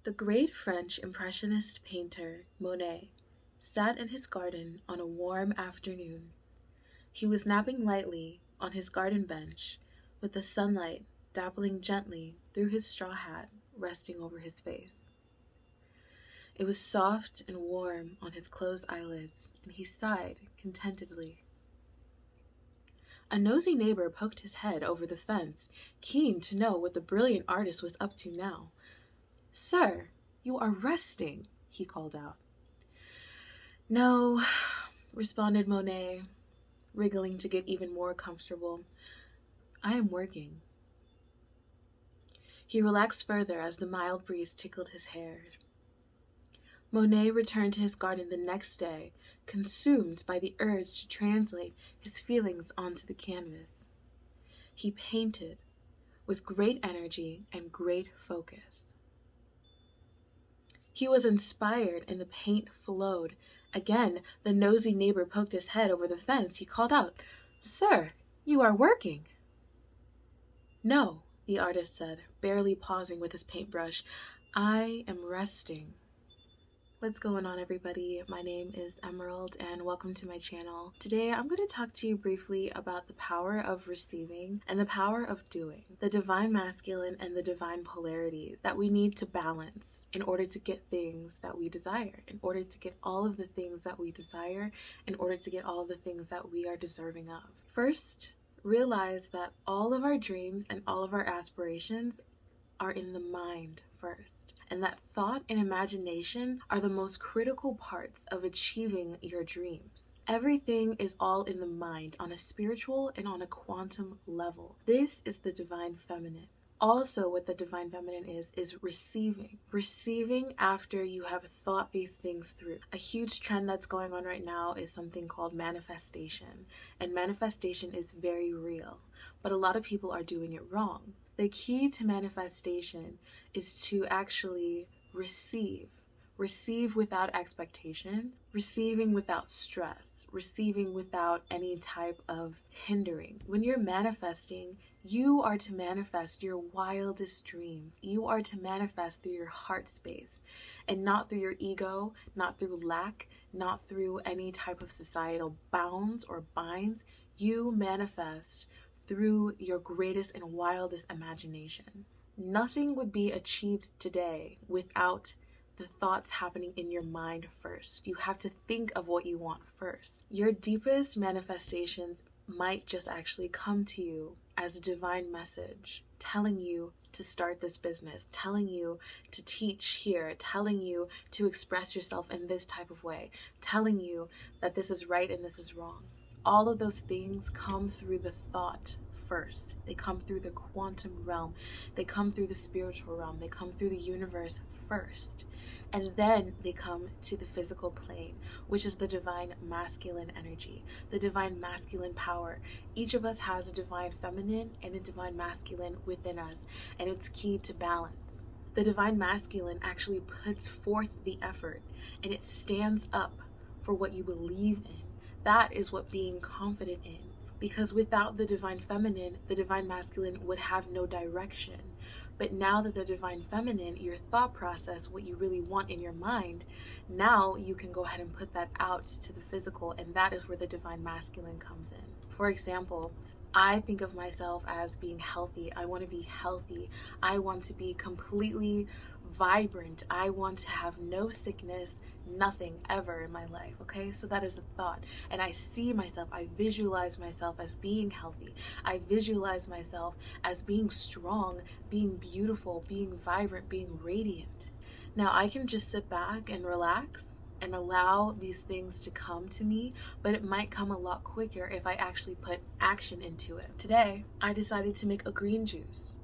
The great French Impressionist painter, Monet, sat in his garden on a warm afternoon. He was napping lightly on his garden bench, with the sunlight dappling gently through his straw hat resting over his face. It was soft and warm on his closed eyelids, and he sighed contentedly. A nosy neighbor poked his head over the fence, keen to know what the brilliant artist was up to now. "Sir, you are resting," he called out. "No," responded Monet, wriggling to get even more comfortable. "I am working." He relaxed further as the mild breeze tickled his hair. Monet returned to his garden the next day, consumed by the urge to translate his feelings onto the canvas. He painted with great energy and great focus. He was inspired and the paint flowed. Again, the nosy neighbor poked his head over the fence. He called out, "Sir, you are working." "No," the artist said, barely pausing with his paintbrush. "I am resting." What's going on, everybody? My name is Emerald and welcome to my channel. Today I'm going to talk to you briefly about the power of receiving and the power of doing, the divine masculine and the divine polarities that we need to balance in order to get things that we desire, in order to get all of the things that we desire, in order to get all of the things that we are deserving of. First, realize that all of our dreams and all of our aspirations are in the mind first, and that thought and imagination are the most critical parts of achieving your dreams. Everything is all in the mind on a spiritual and on a quantum level. This is the divine feminine. Also, what the divine feminine is receiving. Receiving after you have thought these things through. A huge trend that's going on right now is something called manifestation. And manifestation is very real, but a lot of people are doing it wrong. The key to manifestation is to actually receive. Receive without expectation, receiving without stress, receiving without any type of hindering. When you're manifesting, you are to manifest your wildest dreams. You are to manifest through your heart space and not through your ego, not through lack, not through any type of societal bounds or binds. You manifest through your greatest and wildest imagination. Nothing would be achieved today without the thoughts happening in your mind first. You have to think of what you want first. Your deepest manifestations might just actually come to you as a divine message, telling you to start this business, telling you to teach here, telling you to express yourself in this type of way, telling you that this is right and this is wrong. All of those things come through the thought first. They come through the quantum realm. They come through the spiritual realm. They come through the universe first. And then they come to the physical plane, which is the divine masculine energy, the divine masculine power. Each of us has a divine feminine and a divine masculine within us, and it's key to balance. The divine masculine actually puts forth the effort, and it stands up for what you believe in. That is what being confident in. Because without the divine feminine, the divine masculine would have no direction. But now that the divine feminine, your thought process, what you really want in your mind, now you can go ahead and put that out to the physical, and that is where the divine masculine comes in. For example, I think of myself as being healthy. I want to be healthy. I want to be completely vibrant. I want to have no sickness, nothing ever in my life, okay? So that is a thought. And I see myself, I visualize myself as being healthy. I visualize myself as being strong, being beautiful, being vibrant, being radiant. Now I can just sit back and relax and allow these things to come to me, but it might come a lot quicker if I actually put action into it. Today, I decided to make a green juice.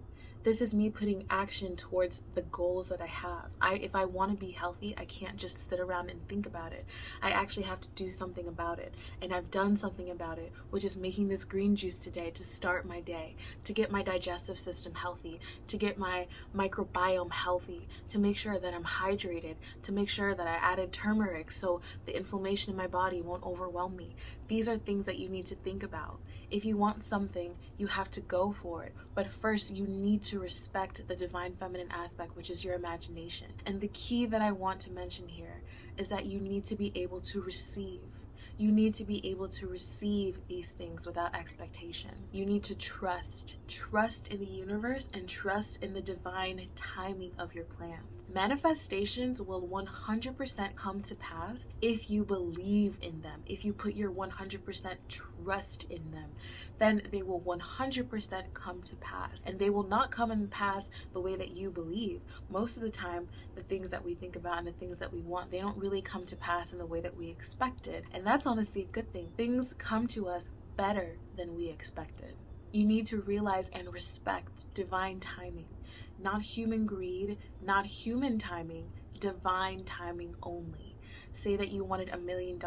This is me putting action towards the goals that I have. If I want to be healthy, I can't just sit around and think about it. I actually have to do something about it. And I've done something about it, which is making this green juice today to start my day, to get my digestive system healthy, to get my microbiome healthy, to make sure that I'm hydrated, to make sure that I added turmeric so the inflammation in my body won't overwhelm me. These are things that you need to think about. If you want something, you have to go for it. But first, you need to to respect the divine feminine aspect, which is your imagination. And the key that I want to mention here is that you need to be able to receive. You need to be able to receive these things without expectation. You need to trust in the universe and trust in the divine timing of your plans. Manifestations will 100% come to pass if you believe in them. If you put your 100% trust in them, then they will 100% come to pass. And they will not come and pass the way that you believe. Most of the time, the things that we think about and the things that we want, they don't really come to pass in the way that we expected. And that's honestly a good thing. Things come to us better than we expected. You need to realize and respect divine timing. Not human greed, not human timing, divine timing only. Say that you wanted $1 million.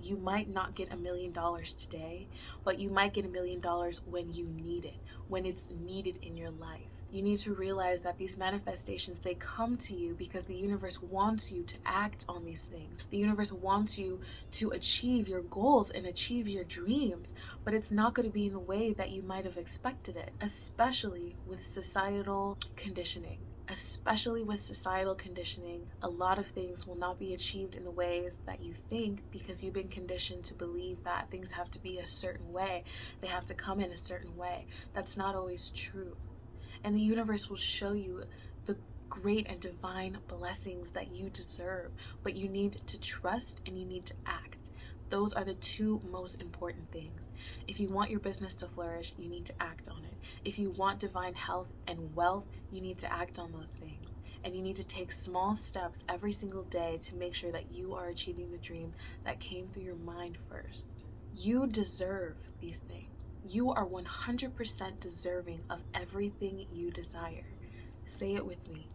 You might not get $1 million today, but you might get $1 million when you need it, when it's needed in your life. You need to realize that these manifestations, they come to you because the universe wants you to act on these things. The universe wants you to achieve your goals and achieve your dreams, but it's not going to be in the way that you might have expected it, especially with societal conditioning. Especially with societal conditioning, a lot of things will not be achieved in the ways that you think because you've been conditioned to believe that things have to be a certain way. They have to come in a certain way. That's not always true. And the universe will show you the great and divine blessings that you deserve, but you need to trust and you need to act. Those are the two most important things. If you want your business to flourish, you need to act on it. If you want divine health and wealth, you need to act on those things. And you need to take small steps every single day to make sure that you are achieving the dream that came through your mind first. You deserve these things. You are 100% deserving of everything you desire. Say it with me.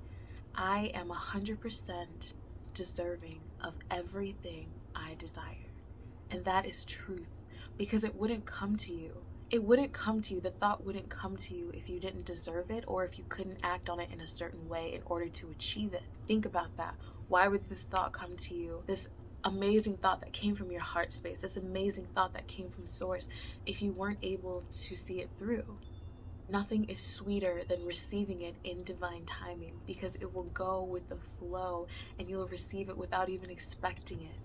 I am 100% deserving of everything I desire. And that is truth, because it wouldn't come to you. It wouldn't come to you. The thought wouldn't come to you if you didn't deserve it or if you couldn't act on it in a certain way in order to achieve it. Think about that. Why would this thought come to you? This amazing thought that came from your heart space, this amazing thought that came from source, if you weren't able to see it through. Nothing is sweeter than receiving it in divine timing, because it will go with the flow and you'll receive it without even expecting it.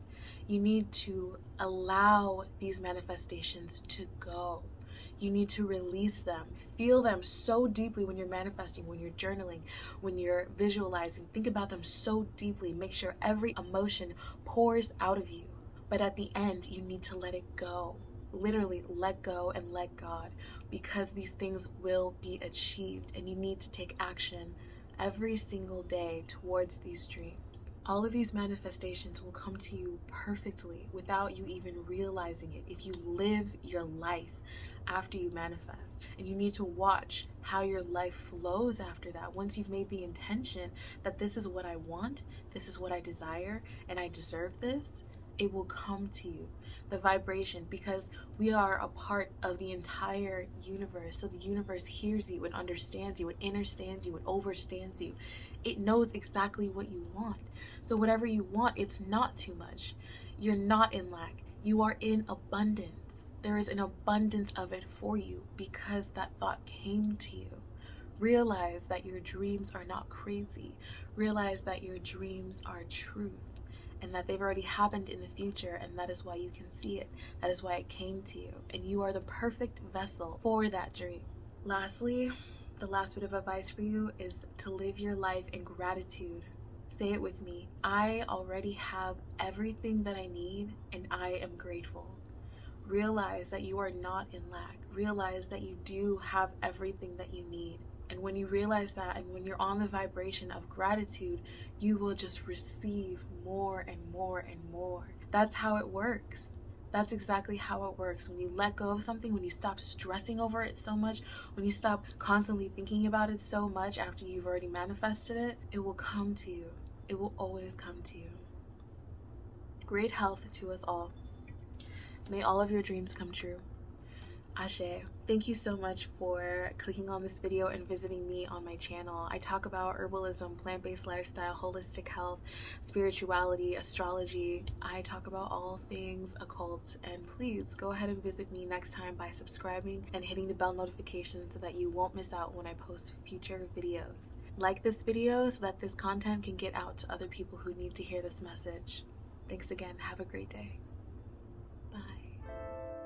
You need to allow these manifestations to go. You need to release them. Feel them so deeply when you're manifesting, when you're journaling, when you're visualizing. Think about them so deeply. Make sure every emotion pours out of you. But at the end, you need to let it go. Literally let go and let God, because these things will be achieved and you need to take action every single day towards these dreams. All of these manifestations will come to you perfectly without you even realizing it if you live your life after you manifest. And you need to watch how your life flows after that. Once you've made the intention that this is what I want, this is what I desire, and I deserve this, it will come to you. The vibration, because we are a part of the entire universe. So the universe hears you and understands you and understands you and overstands you. It knows exactly what you want. So whatever you want, it's not too much. You're not in lack. You are in abundance. There is an abundance of it for you because that thought came to you. Realize that your dreams are not crazy. Realize that your dreams are truth, and that they've already happened in the future, and that is why you can see it. That is why it came to you, and you are the perfect vessel for that dream. Lastly, the last bit of advice for you is to live your life in gratitude. Say it with me. I already have everything that I need, and I am grateful. Realize that you are not in lack. Realize that you do have everything that you need. And when you realize that, and when you're on the vibration of gratitude, you will just receive more and more and more. That's how it works. That's exactly how it works. When you let go of something, when you stop stressing over it so much, when you stop constantly thinking about it so much after you've already manifested it, it will come to you. It will always come to you. Great health to us all. May all of your dreams come true. Ashe. Thank you so much for clicking on this video and visiting me on my channel. I talk about herbalism, plant-based lifestyle, holistic health, spirituality, astrology. I talk about all things occult, and please go ahead and visit me next time by subscribing and hitting the bell notification so that you won't miss out when I post future videos. Like this video so that this content can get out to other people who need to hear this message. Thanks again. Have a great day. Bye.